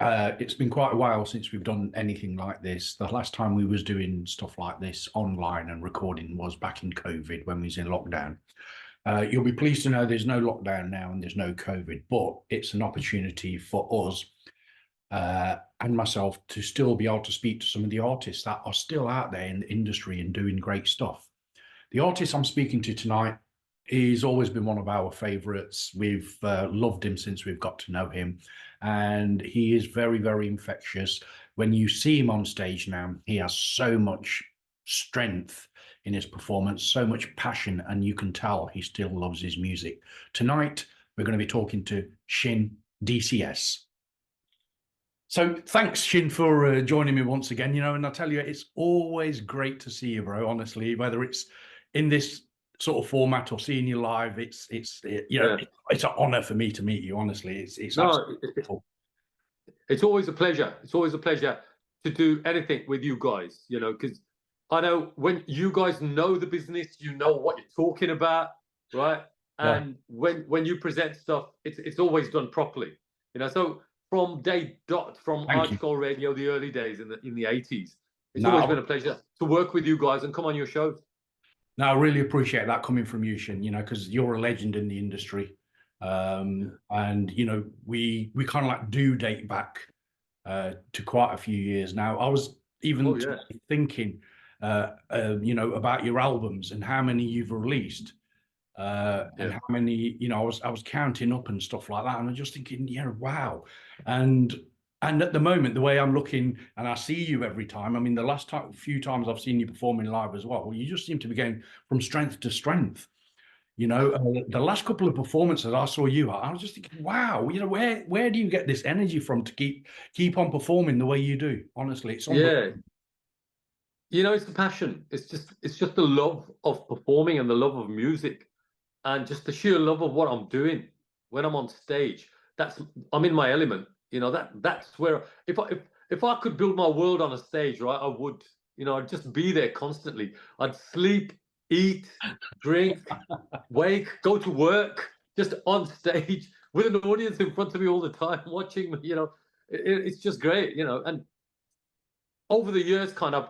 It's been quite a while since we've done anything like this. The last time we was doing stuff like this online and recording was back in COVID when we was in lockdown. You'll be pleased to know there's no lockdown now and there's no COVID, but it's an opportunity for us and myself to still be able to speak to some of the artists that are still out there in the industry and doing great stuff. The artist I'm speaking to tonight, he's always been one of our favorites. We've loved him since we've got to know him. And he is very, very infectious. When you see him on stage now, he has so much strength in his performance, so much passion, and you can tell he still loves his music. Tonight, we're going to be talking to Shin DCS. So thanks, Shin, for joining me once again. And I tell you, it's always great to see you, bro, honestly, whether it's in this sort of format or seeing you live. It's an honor for me to meet you, honestly. It's always a pleasure. It's always a pleasure to do anything with you guys, because I know when you guys know the business, you know what you're talking about, right? And when you present stuff, it's always done properly, so from Archcall Radio, the early days in the 80s, it's always been a pleasure to work with you guys and come on your shows. No, I really appreciate that coming from you, Shin, because you're a legend in the industry. And, we kind of like do date back to quite a few years now. I was even thinking, about your albums and how many you've released and how many, I was counting up and stuff like that. And I'm just thinking, wow. And at the moment, the way I'm looking, and I see you every time, I mean, the last few times I've seen you performing live as well, you just seem to be going from strength to strength. The last couple of performances I saw you, I was just thinking, wow, where do you get this energy from to keep on performing the way you do? Honestly, it's it's the passion. It's just the love of performing and the love of music, and just the sheer love of what I'm doing when I'm on stage. I'm in my element. That's where if I could build my world on a stage, right, I would. I'd just be there constantly. I'd sleep, eat, drink, wake, go to work, just on stage with an audience in front of me all the time, watching me. It's just great. And over the years, I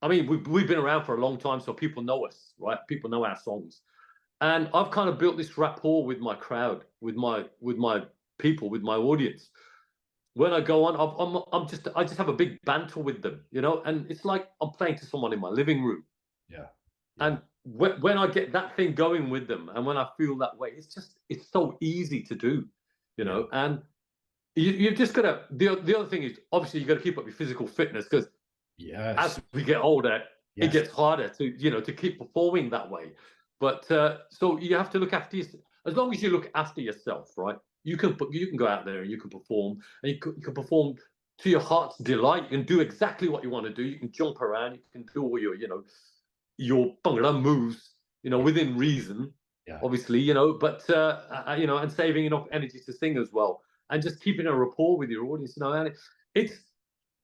mean, we've been around for a long time, so people know us, right? People know our songs, and I've kind of built this rapport with my crowd, with my people, with my audience. When I go on, I just have a big banter with them, and it's like I'm playing to someone in my living room. And when I get that thing going with them, and when I feel that way, it's so easy to do, and you've just got to. The other thing is, obviously, you got to keep up your physical fitness, because as we get older, it gets harder to keep performing that way. But so you have to look after yourself. As long as you look after yourself, right? You can go out there and you can perform, and you can perform to your heart's delight. You can do exactly what you want to do. You can jump around. You can do all your bhangra moves, within reason, obviously, but and saving enough energy to sing as well, and just keeping a rapport with your audience, and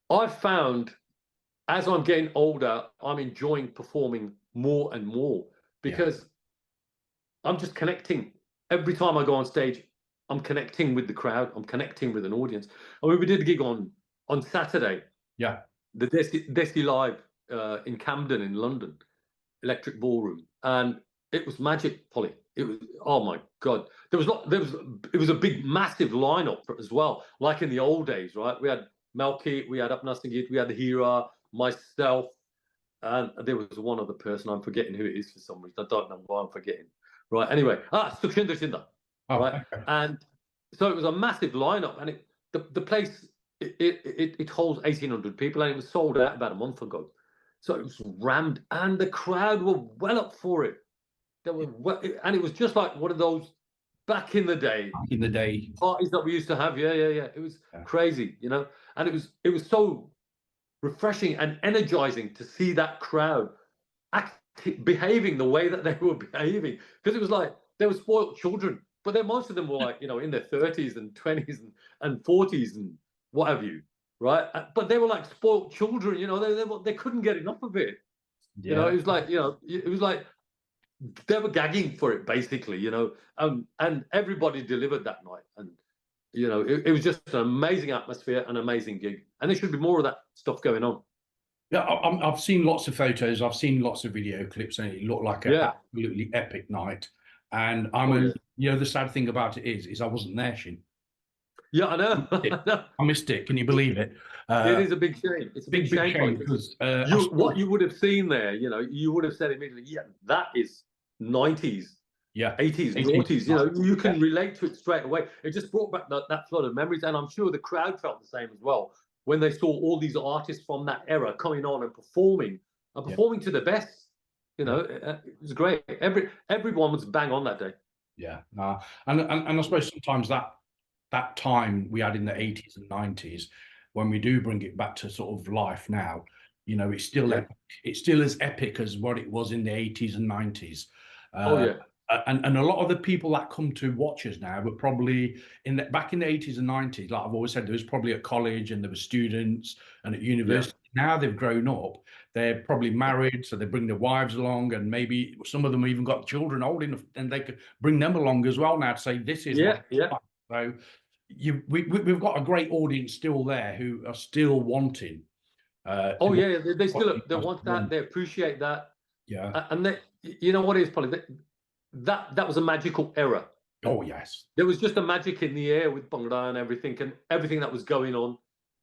I've found as I'm getting older, I'm enjoying performing more and more, because I'm just connecting. Every time I go on stage, I'm connecting with the crowd. I'm connecting with an audience. I mean, we did a gig on Saturday. The Desi Live in Camden in London, Electric Ballroom, and it was magic, Polly. It was, oh my God. It was a big, massive lineup as well, like in the old days, right? We had Melky, we had Apna Sangeet, we had the Hira, myself, and there was one other person. I'm forgetting who it is for some reason. I don't know why I'm forgetting. Right. Anyway, Sukshinder Shinda. Right. Okay. And so it was a massive lineup, and the place it holds 1,800 people, and it was sold out about a month ago. So it was rammed, and the crowd were well up for it. And it was just like one of those back in the day parties that we used to have. Yeah. It was crazy, and it was so refreshing and energizing to see that crowd behaving the way that they were behaving, because it was like they were spoiled children, but then most of them were like in their 30s and 20s and 40s and what have you, right? But they were like spoiled children, they couldn't get enough of it. It was like it was like they were gagging for it, basically, and everybody delivered that night, and You know, it was just an amazing atmosphere, an amazing gig, and there should be more of that stuff going on. Yeah, I've seen lots of photos, I've seen lots of video clips, and it looked like an Yeah, absolutely epic night. And oh yeah, you know, the sad thing about it is I wasn't there, Shin. yeah. I know, I know. I missed it. Can you believe it? It Uh, is a big shame. It's a big big shame, shame because because I you what suppose, you would have seen there, you know, you would have said immediately, yeah, that is 90s, yeah, 80s, 18, noughties. You know, you yeah, can relate to it straight away. It just brought back that flood of memories, and I'm sure the crowd felt the same as well when they saw all these artists from that era coming on and yeah, performing to the best. You yeah. know, it was great. Everyone was bang on that day. Yeah, nah. And I suppose sometimes that time we had in the 80s and 90s, when we do bring it back to sort of life now, you know, it's still Yeah. epic. It's still as epic as what it was in the 80s and 90s. Oh Uh, yeah. and a lot of the people that come to watch us now were probably back in the 80s and 90s, like I've always said, there was probably at college and there were students and at Yeah. university. Now they've grown up, they're probably married, so they bring their wives along, and maybe some of them even got children old enough, and they could bring them along as well now to say this is what Yeah. it's Yeah. like. So we've got a great audience still there who are still wanting Oh to watch yeah. They what still you they guys want have that. done. They appreciate that. Yeah. And they, you know what it is, Polly? That was a magical era. Oh yes. There was just a magic in the air with Bhangra and everything that was going on.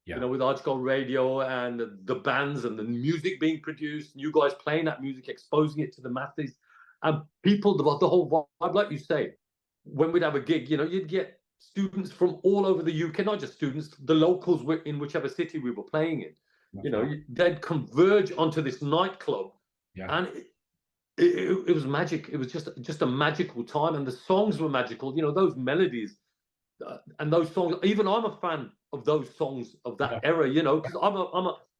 You Yeah. know, with Archgold Radio and the bands and the music being produced, and you guys playing that music, exposing it to the masses, and people, the whole vibe, like you say, when we'd have a gig, you know, you'd get students from all over the UK, not just students, the locals in whichever city we were playing in. You That's know, right. they'd converge onto this nightclub, Yeah. and it was magic. It was just a magical time, and the songs were magical. You know, those melodies and those songs. Even I'm a fan of those songs of that Yeah. era. You know, because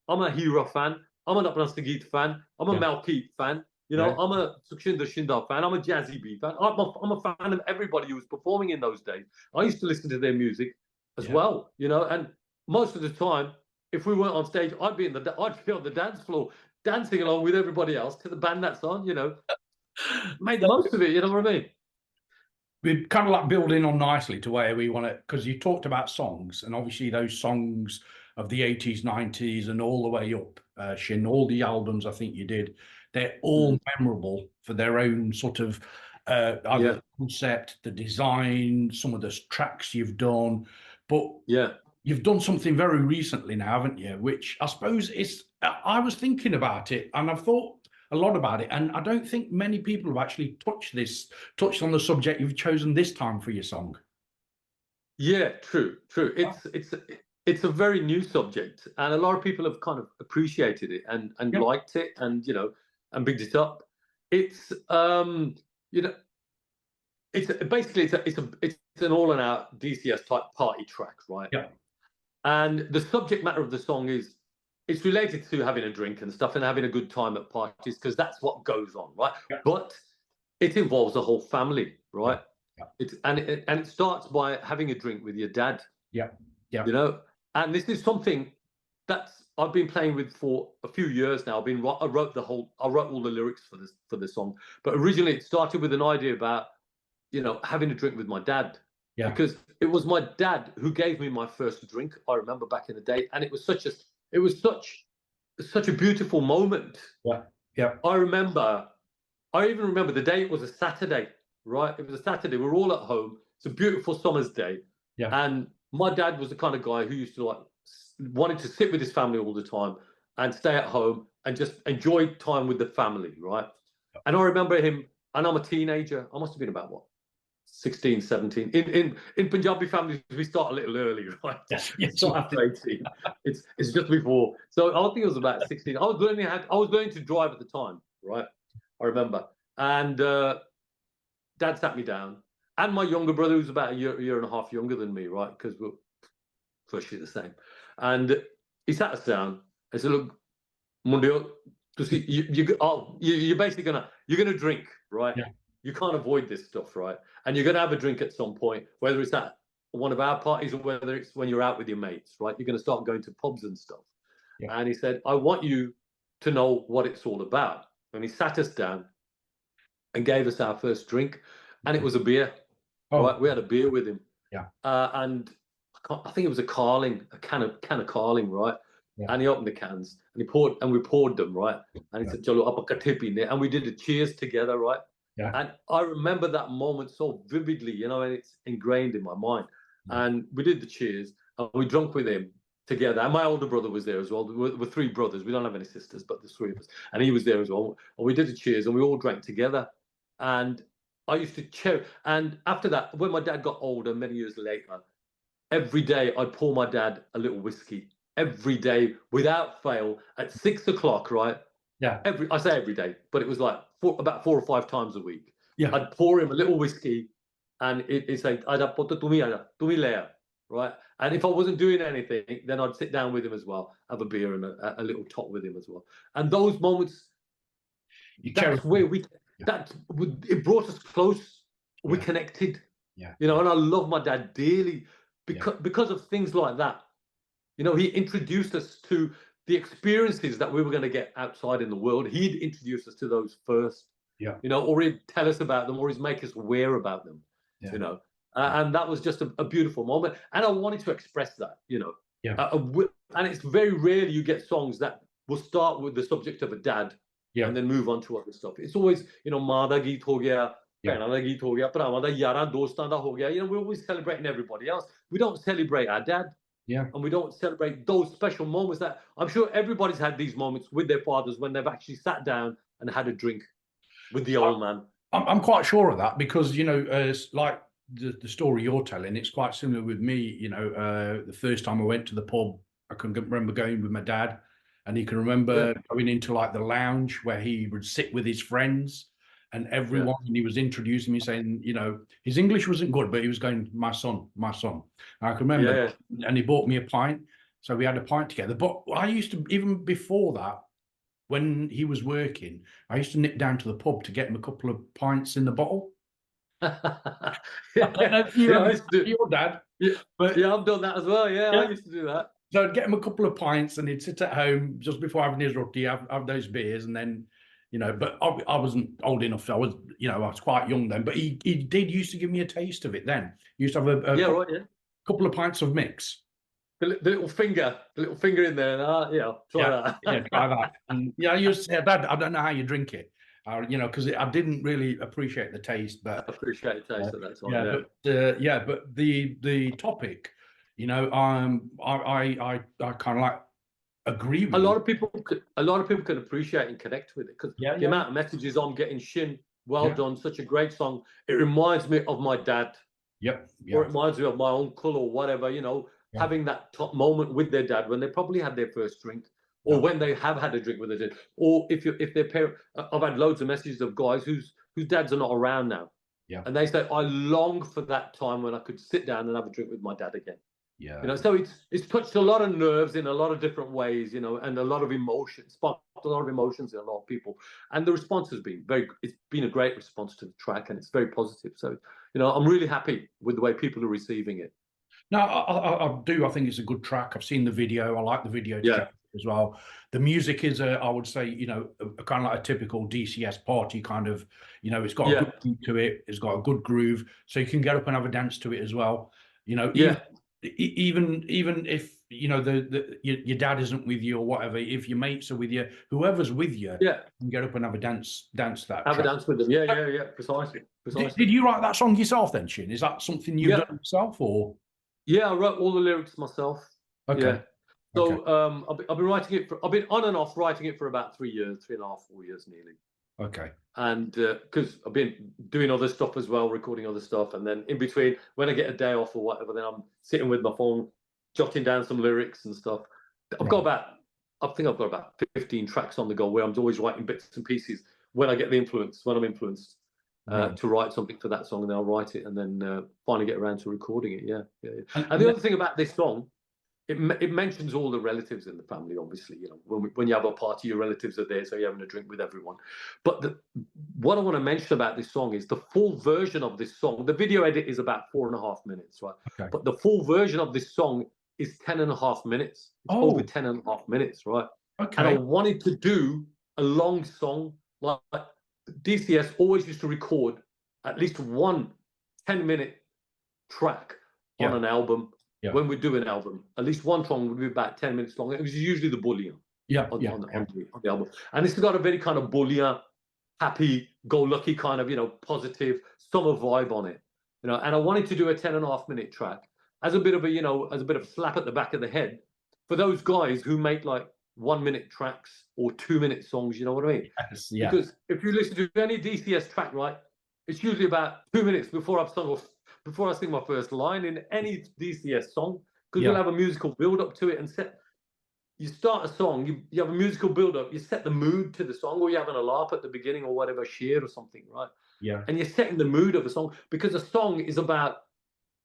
I'm a Hero fan. I'm an Apnastageet fan. I'm a Yeah. Malkeet fan. You know, Yeah. I'm a Sukshinder Shindar fan. I'm a Jazzy B fan. I'm a fan of everybody who was performing in those days. I used to listen to their music as Yeah. well. You know, and most of the time, if we weren't on stage, I'd be on the dance floor dancing along with everybody else to the band that's on. You know, made the most of it. You know what I mean? We're kind of like building on nicely to where we want to, because you talked about songs, and obviously those songs of the 80s, 90s, and all the way up, Shin, all the albums I think you did, they're all Mm. memorable for their own sort of either Yeah, the concept, the design, some of the tracks you've done. But yeah. you've done something very recently now, haven't you? Which I suppose is, I was thinking about it and I've thought a lot about it. And I don't think many people have actually touched on the subject you've chosen this time for your song. Yeah, true, true. It's a very new subject, and a lot of people have kind of appreciated it and Yeah, liked it, and you know, and bigged it up. It's you know, it's basically it's an all and out DCS type party track, right? yeah, And the subject matter of the song is it's related to having a drink and stuff and having a good time at parties because that's what goes on, right? yeah, But it involves the whole family, yeah, right? It starts by having a drink with your dad, yeah, yeah, you know. And this is something that's I've been playing with for a few years now. I wrote all the lyrics for this song, but originally it started with an idea about you know having a drink with my dad yeah, because it was my dad who gave me my first drink. I remember back in the day, and it was such a beautiful moment. yeah, yeah, I remember I even remember the day. It was a Saturday, right? It was a Saturday. We were all at home. It's a beautiful summer's day, yeah, and my dad was the kind of guy who used to like wanted to sit with his family all the time and stay at home and just enjoy time with the family, right? And I remember him, and I'm a teenager. I must have been about what 16, 17. In Punjabi families, we start a little early, right? yes, It's yes, not after 18. It's just before. So I think it was about 16. I was learning to drive at the time, right? I remember. And dad sat me down. And my younger brother, who's about a year and a half younger than me, right? Because we're virtually the same. And he sat us down and said, look, Mundio, you're basically you're gonna drink, right? yeah, You can't avoid this stuff, right? And you're gonna have a drink at some point, whether it's at one of our parties or whether it's when you're out with your mates, right? You're gonna start going to pubs and stuff. yeah. And he said, I want you to know what it's all about. And he sat us down and gave us our first drink, and it was a beer. Oh, Right, we had a beer with him, Yeah. And I think it was a can of Carling, right? Yeah. And he opened the cans and we poured them, right? And he said, "Jalo apakatipi," and we did a cheers together, right? Yeah. And I remember that moment so vividly, you know, and it's ingrained in my mind. Yeah. And we did the cheers and we drank with him together. And my older brother was there as well. We're three brothers. We don't have any sisters, but there's three of us. And he was there as well. And we did the cheers and we all drank together. And I used to cheer. And after that, when my dad got older, many years later, every day I'd pour my dad a little whiskey. Every day, without fail, at 6 o'clock, right? Yeah. I say every day, but it was like about 4 or 5 times a week. Yeah. I'd pour him a little whiskey, and it's like "Ada poto tumi lea," right? And if I wasn't doing anything, then I'd sit down with him as well, have a beer and a little talk with him as well. And those moments, that's where it brought us close. We connected. Yeah. You know, and I love my dad dearly because of things like that. You know, he introduced us to the experiences that we were going to get outside in the world. He'd introduce us to those first, Yeah. you know, or he'd tell us about them, or he'd make us aware about them, you know. And that was just a beautiful moment. And I wanted to express that, you know. Yeah. And it's very rarely you get songs that will start with the subject of a dad and then move on to other stuff. It's always, you know, Maa da geet ho gaya, Behna da geet ho gaya, Bhraਵਾਂ da yaran dostan da ho gaya. You know, we're always celebrating everybody else. We don't celebrate our dad. Yeah. And we don't celebrate those special moments that I'm sure everybody's had these moments with their fathers when they've actually sat down and had a drink with the old man. I'm quite sure of that because, you know, like the story you're telling, it's quite similar with me. You know, the first time I went to the pub, I can remember going with my dad, and he can remember going into like the lounge where he would sit with his friends and everyone, and he was introducing me, saying, you know, his English wasn't good, but he was going, my son, my son. And I can remember, and he bought me a pint, so we had a pint together. But I used to, even before that, when he was working, I used to nip down to the pub to get him a couple of pints in the bottle. I don't know if you your dad. But I've done that as well. I used to do that. So I'd get him a couple of pints and he'd sit at home just before having his roti, have those beers, and then, you know, but I wasn't old enough. So I was, you know, I was quite young then, but he did used to give me a taste of it then. He used to have a couple of pints of mix. The little finger in there. And, try that. Try that. And I used to say, Dad, I don't know how you drink it. You know, because I didn't really appreciate the taste, but appreciate the taste at that time. But the topic, you know, I kind of like agree with a lot of people can appreciate and connect with it because the amount of messages I'm getting. Shin, well done, such a great song. It reminds me of my dad. Or it reminds me of my uncle or whatever, you know, having that top moment with their dad when they probably had their first drink, or when they have had a drink with their dad, or if their parent. I've had loads of messages of guys whose dads are not around now, and they say, I long for that time when I could sit down and have a drink with my dad again. You know, so it's touched a lot of nerves in a lot of different ways, you know, and a lot of emotions, sparked a lot of emotions in a lot of people, and the response has been it's been a great response to the track, and it's very positive. So, you know, I'm really happy with the way people are receiving it. No, I do. I think it's a good track. I've seen the video. I like the video as well. The music is, I would say, you know, a kind of like a typical DCS party kind of, you know, it's got a good beat to it. It's got a good groove, so you can get up and have a dance to it as well. You know, even if, you know, your dad isn't with you or whatever, if your mates are with you, whoever's with you, you can get up and have a dance that. Have a dance with them. Precisely. Did you write that song yourself then, Shin? Is that something you've done yourself, or? Yeah, I wrote all the lyrics myself. Okay. So I've been writing it I've been on and off writing it for about 3 years, 3.5, 4 years nearly. Okay. And because I've been doing other stuff as well, recording other stuff, and then in between, when I get a day off or whatever, then I'm sitting with my phone, jotting down some lyrics and stuff. I think I've got about 15 tracks on the go where I'm always writing bits and pieces when I'm influenced. To write something for that song, and then I'll write it, and then finally get around to recording it. And the other thing about this song, it mentions all the relatives in the family. Obviously, you know, when you have a party, your relatives are there, so you're having a drink with everyone. But what I want to mention about this song is the full version of this song. The video edit is about 4.5 minutes, right? Okay. But the full version of this song is 10.5 minutes. It's over 10.5 minutes, right? Okay. And I wanted to do a long song like. DCS always used to record at least one 10-minute track on an album, Yeah. when we do an album, at least one song would be about 10 minutes long. It was usually the Bullion Yeah. on, Yeah. on, Yeah. on the album. And it's got a very kind of Bullion, happy, go lucky kind of, positive summer vibe on it. And I wanted to do a 10.5 minute track as a bit of a slap at the back of the head for those guys who make like 1 minute tracks or 2 minute songs, you know what I mean? Yes, yeah. Because if you listen to any DCS track, right, it's usually about 2 minutes before I sing my first line in any DCS song, because Yeah. we'll have a musical build up to it and you start a song, you have a musical build up, you set the mood to the song, or you're having a laugh at the beginning or whatever, share or something, right? Yeah. And you're setting the mood of a song, because a song is about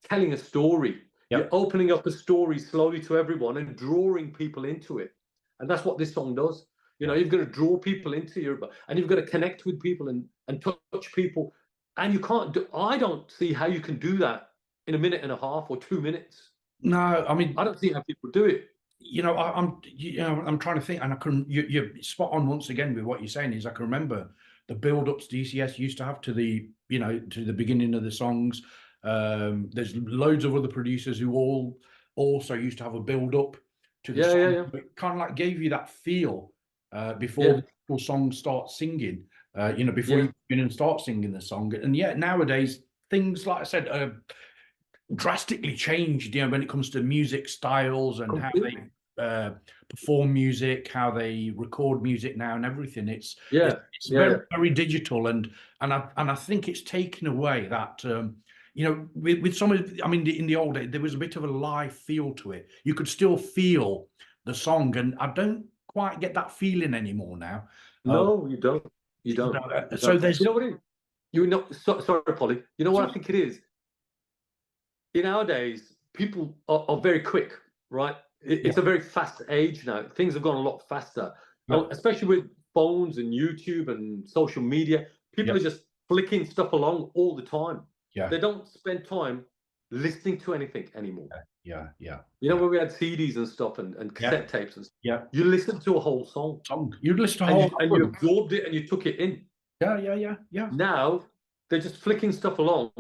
telling a story. Yep. You're opening up a story slowly to everyone and drawing people into it. And that's what this song does. You've got to draw people into and you've got to connect with people and touch people. And I don't see how you can do that in 1.5 minutes or 2 minutes. No, I mean, I don't see how people do it. I'm trying to think, and you're spot on once again with what you're saying. Is I can remember the build-ups DCS used to have to the beginning of the songs. There's loads of other producers who all also used to have a build-up to the song. Yeah. It kind of like gave you that feel before the actual song starts singing. Before you begin and start singing the song. And yet nowadays things, like I said, drastically changed, when it comes to music styles and how they perform music, how they record music now and everything. It's very, very digital, and I think it's taken away that with some of, in the old days there was a bit of a live feel to it. You could still feel the song, and I don't quite get that feeling anymore now. No, you don't. You don't. So there's, what it is? Sorry, Polly. You know what I think it is? In our days, people are very quick, right? It's a very fast age now. Things have gone a lot faster, especially with phones and YouTube and social media. People are just flicking stuff along all the time. Yeah. They don't spend time listening to anything anymore. Yeah. When we had CDs and stuff and cassette tapes and stuff, you listened to a whole song. You listened to a whole and you absorbed it and you took it in. Yeah. Now they're just flicking stuff along,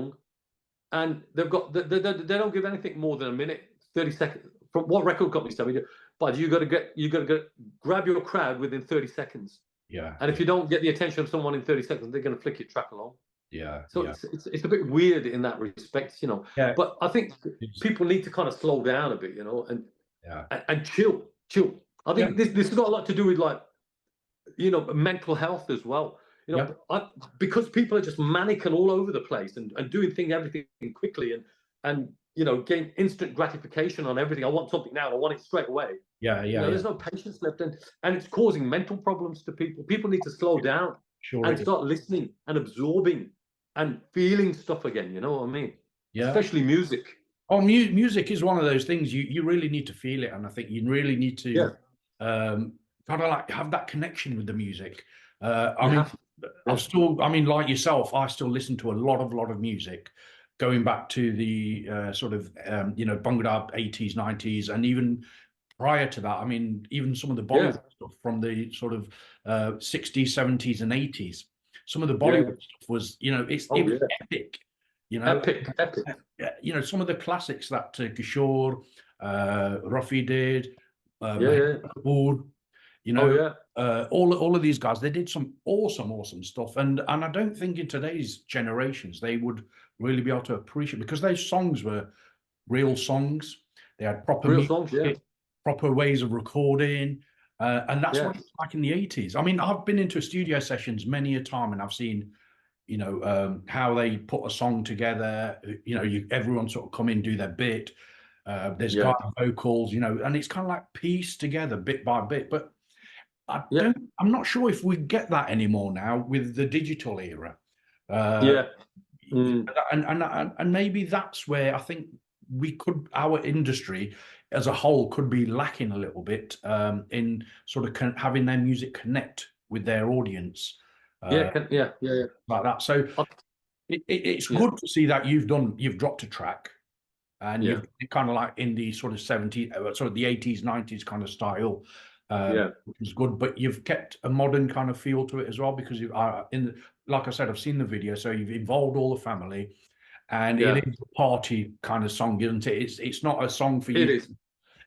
and they don't give anything more than a minute, 30 seconds. From what record companies tell me, but you got to grab your crowd within 30 seconds. Yeah. And if you don't get the attention of someone in 30 seconds, they're going to flick your track along. Yeah. So it's a bit weird in that respect, Yeah. But I think people need to kind of slow down a bit, and chill. I think this has got a lot to do with, like, mental health as well. Because people are just manic and all over the place and doing everything quickly and getting instant gratification on everything. I want something now and I want it straight away. There's no patience left, and it's causing mental problems to people. People need to slow down and start listening and absorbing and feeling stuff again. You know what I mean? Yeah. Especially music. Oh, music is one of those things you really need to feel it, and I think you really need to kind of like have that connection with the music. Like yourself, I still listen to a lot of music, going back to the sort of Bangla 80s, 90s, and even prior to that. Even some of the Bollywood stuff from the sort of 60s, 70s, and 80s. Some of the Bollywood stuff was, it was epic. Epic. Some of the classics that Kishore, Rafi did, Kapoor, all of these guys, they did some awesome stuff, and I don't think in today's generations they would really be able to appreciate, because those songs were real songs. They had proper real music, songs, proper ways of recording, and that's what it's like in the 80s. I've been into studio sessions many a time, and I've seen how they put a song together. Everyone sort of come in, do their bit. There's guy vocals, and it's kind of like pieced together bit by bit. But I'm not sure if we get that anymore now with the digital era. And maybe that's where I think our industry as a whole could be lacking a little bit in sort of having their music connect with their audience. Like that. So it's good to see that you've dropped a track, and you've kind of like in the sort of 70s, sort of the 80s, 90s kind of style, which is good. But you've kept a modern kind of feel to it as well, because you are like I said, I've seen the video, so you've involved all the family, and Yeah, it is a party kind of song, isn't it? It's not a song for it you. is.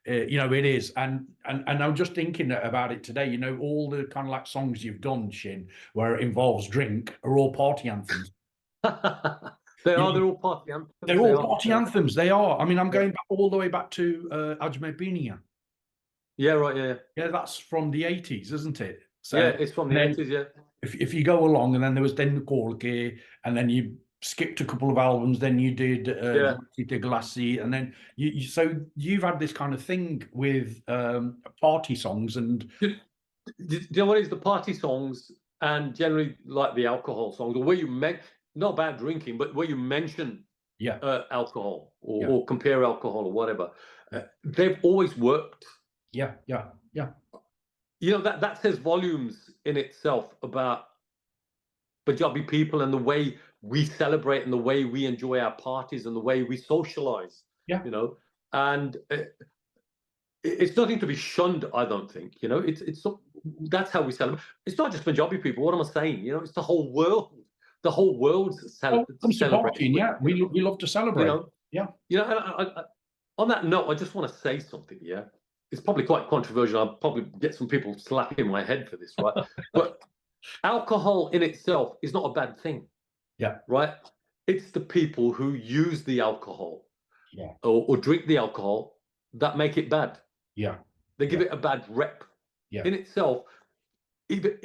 You know, it is, and I'm just thinking about it today. You know, all the kind of like songs you've done, Shin, where it involves drink, are all party anthems. They You are. know, They're all party they're anthems. They all are. party anthems. They are. I mean, I'm Yeah. going back all the way back to Ajmer Biniya. Yeah. Right. Yeah. Yeah, that's from the 80s, isn't it? Yeah. So, It's from and the then 80s. Yeah. if you go along, and then there was Den Korke, and then you skipped a couple of albums, then you did Yeah. De Glassy, and then so you've had this kind of thing with party songs, and Do you know what is the party songs and generally like the alcohol songs, or where you not about drinking, but where you mention yeah, alcohol yeah, or compare alcohol or whatever, yeah, they've always worked. yeah, yeah, yeah, You know, that says volumes in itself about Punjabi people and the way we celebrate and the way we enjoy our parties and the way we socialize. yeah. You know, and it's nothing to be shunned. I don't think. You know, that's how we celebrate. It's not just Punjabi people. What am I saying? You know, it's the whole world. The whole world's Well, when it comes to celebrating partying, with yeah, it. You know, we love to you celebrate. know, Yeah, you know. On that note, I just want to say something. Yeah, it's probably quite controversial. I'll probably get some people slapping my head for this, right? But alcohol in itself is not a bad thing, yeah, right? It's the people who use the alcohol yeah, or drink the alcohol that make it bad. yeah, They give yeah, it a bad rep. yeah, In itself, even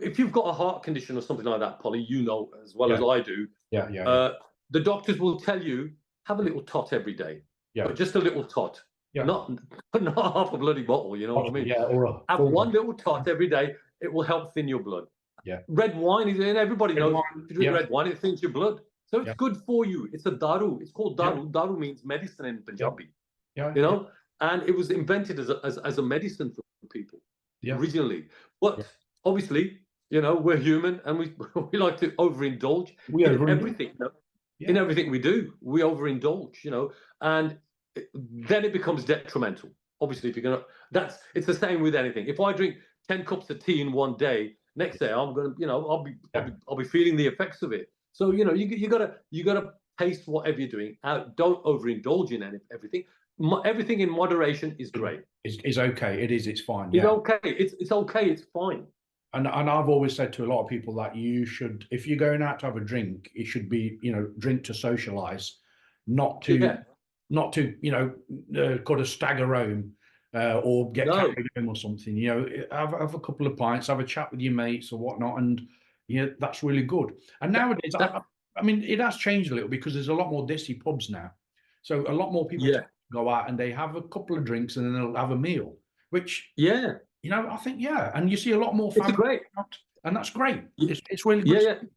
if you've got a heart condition or something like that, Polly, you know as well as yeah, I do, yeah, yeah, yeah, uh, the doctors will tell you have a little tot every day, yeah, but just a little tot, yeah. not not half a bloody bottle. You know what I mean? Yeah, or a Have full one one. little tot every day. It will help thin your blood. Yeah, Red wine is, and everybody red knows wine. if you drink Yeah, red wine, it thins your blood. So it's yeah, good for you. It's a daru. It's called yeah, daru. Daru means medicine in yeah, Punjabi. yeah, You yeah, know, and it was invented as a medicine for people yeah, originally. yeah. But obviously, you know, we're human and we we like to overindulge We in overindulge. everything. You know? In Yeah, everything we do, we overindulge. You know, and then it becomes detrimental. Obviously, if you're gonna, it's the same with anything. If I drink 10 cups of tea in one day, next day I'm gonna, you know, yeah, I'll be feeling the effects of it. So you know, you gotta taste whatever you're doing. Don't overindulge in everything. Everything in moderation is great. it's okay. It is. It's fine. It's Yeah. okay. It's okay. It's fine. And I've always said to a lot of people that you should, if you're going out to have a drink, it should be, you know, drink to socialize, not to, Yeah. you know, kind of stagger home or get No. carried home or something. You know, have a couple of pints, have a chat with your mates or whatnot, and you know that's really good. And That, nowadays, that. I mean, it has changed a little because there's a lot more desi pubs now, so a lot more people Yeah. go out and they have a couple of drinks and then they'll have a meal, which Yeah. you know, I think, yeah, and you see a lot more It's a family great. out, and that's great. It's really Yeah. good. Yeah.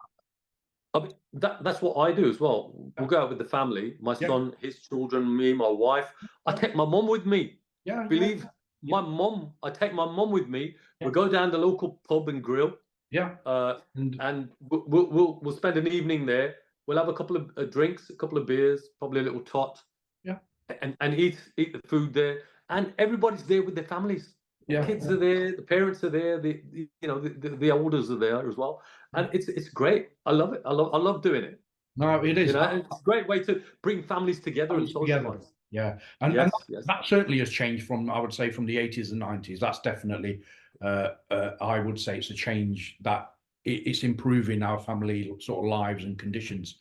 I mean, that's what I do as well. We'll go out with the family, my Yeah, son, his children, me, my wife. I yeah, take my mum with me. yeah, yeah, Believe yeah, my mum, I take my mum with me. yeah, We'll go down the local pub and grill, yeah, uh, and and we'll spend an evening there. We'll have a couple of drinks, a couple of beers, probably a little tot, yeah, and eat the food there. And everybody's there with their families. The yeah, kids are there, the parents are there, the you know the elders are there as well, yeah. and it's great. I love it. I love doing it. No, it You is. know, and it's a great way to bring families together and Families together. socialize. Yeah, and Yes, yes, that certainly has changed from, I would say, from the 80s and 90s. That's definitely, I would say, it's a change that it's improving our family sort of lives and conditions.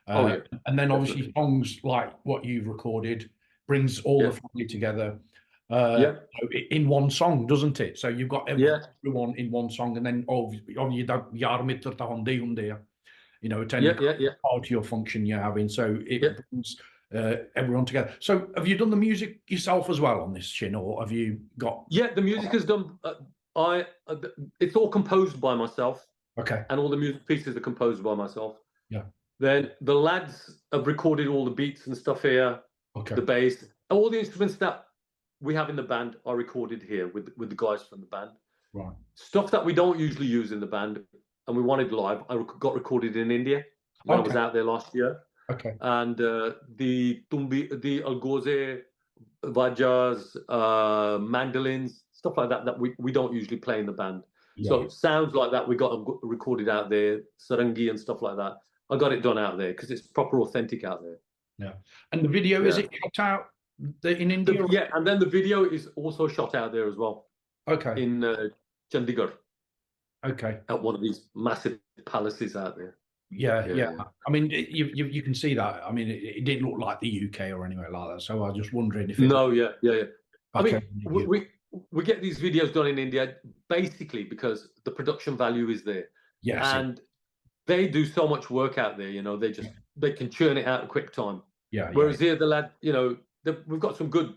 oh Uh, yeah, and then obviously definitely, songs like what you've recorded brings all yeah, the family together yeah, in one song, doesn't it? So you've got yeah, everyone in one song, and then obviously you know, yeah, attending yeah, yeah, party or function you're having. So yeah. it brings everyone together. So have you done the music yourself as well on this, Shin, or have you got? Yeah, the music is done. It's all composed by myself, Okay. and all the music pieces are composed by myself. Yeah. Then the lads have recorded all the beats and stuff here, Okay. the bass, all the instruments that we have in the band are recorded here with the guys from the band. Right. Stuff that we don't usually use in the band and we wanted live, I got recorded in India when I was Okay. out there last year. Okay. And the tumbi, the algoze, vajas, mandolins, stuff like that that we don't usually play in the band. Yeah. So sounds like that we got recorded out there, sarangi and stuff like that. I got it done out there because it's proper authentic out there. Yeah. And the video, is it shot out in India? Yeah, and then the video is also shot out there as well. Okay. In Chandigarh. Okay. At one of these massive palaces out there. Yeah. I mean, you can see that. I mean, it didn't look like the UK or anywhere like that. So I was just wondering if it. No, yeah. I mean, okay. we get these videos done in India basically because the production value is there. Yes. And they do so much work out there. You know, they can churn it out in quick time. Yeah. Whereas here, the lad, you know, we've got some good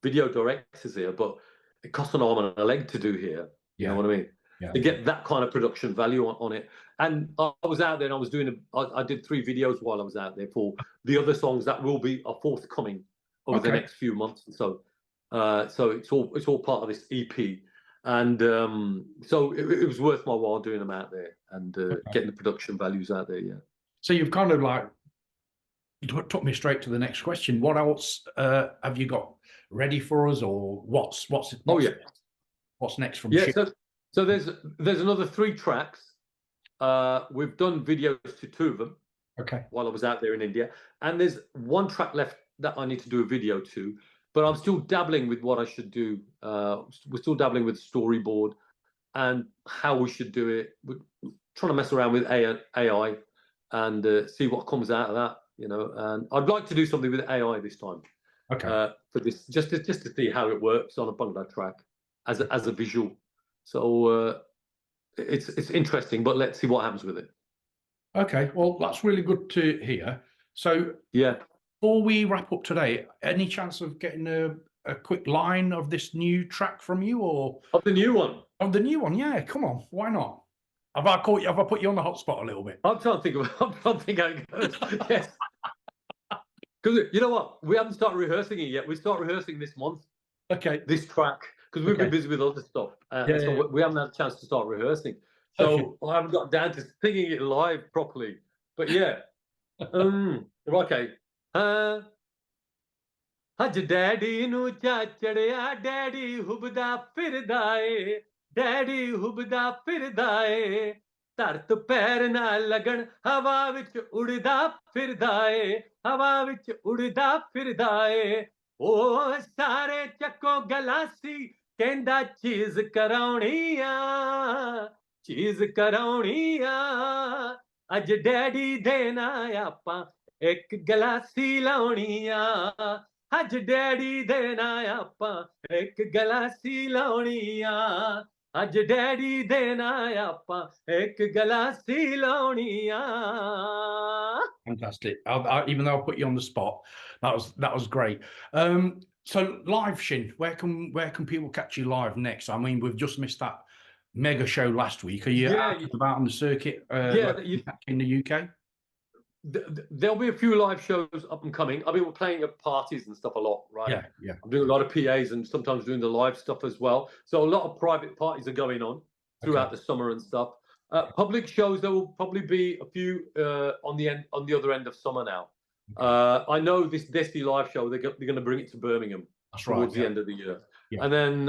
video directors here, but it costs an arm and a leg to do here. You know what I mean? To get that kind of production value on it. And I was out there and I was doing I did 3 videos while I was out there for the other songs that are forthcoming over the next few months. So so it's all part of this EP. And so it was worth my while doing them out there and getting the production values out there. Yeah. So you've kind of like took me straight to the next question. What else have you got ready for us, or what's next from Shin? So there's another 3 tracks. We've done videos to 2 of them. Okay. While I was out there in India, and there's 1 track left that I need to do a video to, but I'm still dabbling with what I should do. We're still dabbling with storyboard and how we should do it. We're trying to mess around with AI and see what comes out of that. You know, and I'd like to do something with AI this time. Okay. For this, just to see how it works on a Bangla track as a visual. So it's interesting, but let's see what happens with it. Okay, well, that's really good to hear. So yeah, before we wrap up today, any chance of getting a quick line of this new track from you, or of the new one? Of the new one, yeah. Come on, why not? Have I put you on the hot spot a little bit? I'm trying to think how it goes. Yes. Because you know what, we haven't started rehearsing it yet. We start rehearsing this month. Okay. This track, because we've been busy with other stuff, so we haven't had a chance to start rehearsing. So I haven't got down to singing it live properly. But yeah, okay. Haj daddy nu chachadya, daddy hubda firda e, daddy hubda firda e, ਧਰਤ ਪੈਰ ਨਾ ਲੱਗਣ ਹਵਾ ਵਿੱਚ ਉੜਦਾ ਫਿਰਦਾ ਏ, ਹਵਾ ਵਿੱਚ ਉੜਦਾ ਫਿਰਦਾ ਏ, ਉਹ ਸਾਰੇ ਚੱਕੋ ਗਲਾਸੀ ਕਹਿੰਦਾ ਚੀਜ਼ ਕਰਾਉਣੀ ਆ, ਚੀਜ਼ ਕਰਾਉਣੀ ਆ, ਅੱਜ ਡੈਡੀ ਦੇ ਨਾਲ ਆਪਾਂ ਇੱਕ ਗਲਾਸੀ ਲਾਉਣੀ ਆ, ਅੱਜ ਡੈਡੀ ਦੇ ਨਾਲ ਆਪਾਂ ਇੱਕ ਗਲਾਸੀ ਲਾਉਣੀ ਆ, ਅੱਜ ਡੈਡੀ ਦੇ ਨਾਲ ਆਪਾਂ ਇੱਕ ਗਲਾਸੀ ਲਾਉਣੀ ਆ. Fantastic. Even though I put you on the spot, that was great. So live, Shin, where can people catch you live next? I mean, we've just missed that mega show last week. Are you out about on the circuit in the UK? There'll be a few live shows up and coming. I mean, we're playing at parties and stuff a lot, right? Yeah. I'm doing a lot of PAs and sometimes doing the live stuff as well. So a lot of private parties are going on throughout the summer and stuff. Public shows, there will probably be a few on the other end of summer now. I know this Desi live show, they're going to bring it to Birmingham towards the end of the year. And then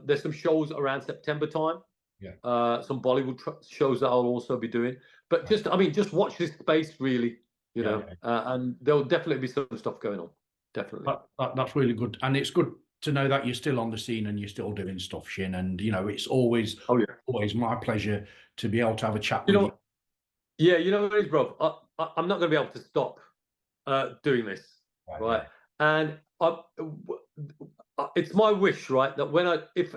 there's some shows around September time. Some Bollywood shows that I'll also be doing. But just watch this space, really, you know, and there'll definitely be some stuff going on. Definitely. That's really good. And it's good to know that you're still on the scene and you're still doing stuff, Shin. And, you know, it's always my pleasure to be able to have a chat with you. Yeah, you know what it is, bro? I'm not going to be able to stop doing this, right? And it's my wish, right, that if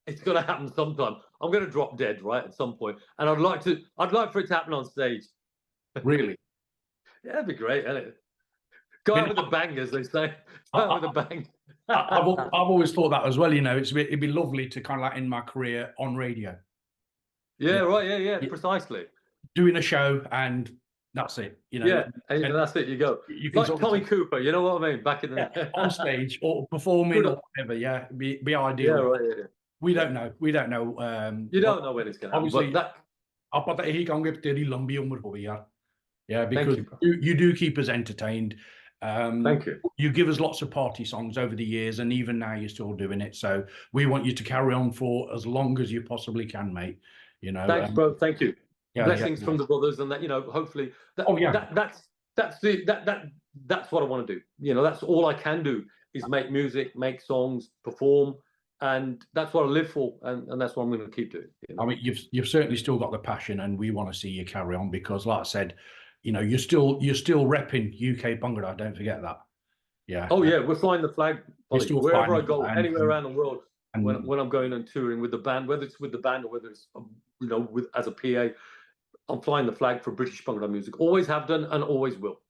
it's going to happen sometime. I'm going to drop dead, right, at some point, and I'd like for it to happen on stage. Really? Yeah, that'd be great, isn't it? Go out with a bang, as they say. Go out with a bang. I've always thought that as well. You know, it'd be lovely to kind of like end my career on radio. Yeah, right. Yeah, precisely. Doing a show and that's it. You know. Yeah, and that's it. You go. Like Tommy Cooper. You know what I mean? Back in the on stage or performing or whatever. Yeah, be ideal. Yeah, right. Yeah. We don't know. You don't know when it's going to happen. Obviously, I'll put that he can get very lumby over. Yeah, because you do keep us entertained. Thank you. You give us lots of party songs over the years, and even now you're still doing it. So we want you to carry on for as long as you possibly can, mate. You know. Thanks, bro. Thank you. blessings from the brothers, and that, you know, hopefully that's what I want to do. You know, that's all I can do is make music, make songs, perform, and that's what I live for, and that's what I'm going to keep doing. You know? I mean, you've certainly still got the passion, and we want to see you carry on because, like I said, you know, you're still repping UK Bhangra. Don't forget that. Yeah. Oh yeah, we're flying the flag wherever I go, anywhere around the world. And when I'm going and touring with the band, whether it's with the band or whether it's, you know, with as a PA, I'm flying the flag for British Bhangra music. Always have done and always will.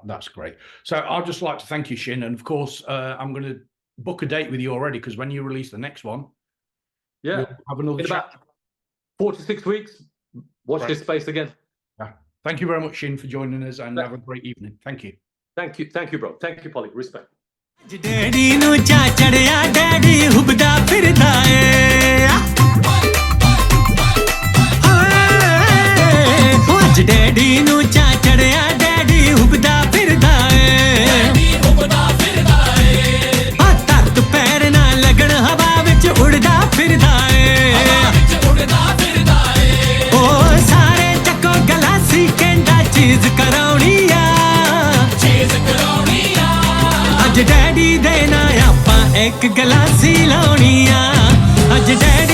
That's great. So I'd just like to thank you, Shin, and of course, I'm going to book a date with you already because when you release the next one, we'll have another in chat. about 4 to 6 weeks. Watch this space again. Yeah. Thank you very much, Shin, for joining us, and have a great evening. Thank you. Thank you, bro. Thank you, Polly. Respect. Daddy नू चा चढ़िया daddy हुबदा फिरदा ए आज daddy नू चा चढ़िया daddy हुबदा फिरदा ए धरत पैर ना लगन हवा विच उड़दा फिरदा ए ओ सारे चको गलासी कहंदा चीज कराउणी आ अज डैडी दे ना आपां एक गलासी लाउणी आ अज डैडी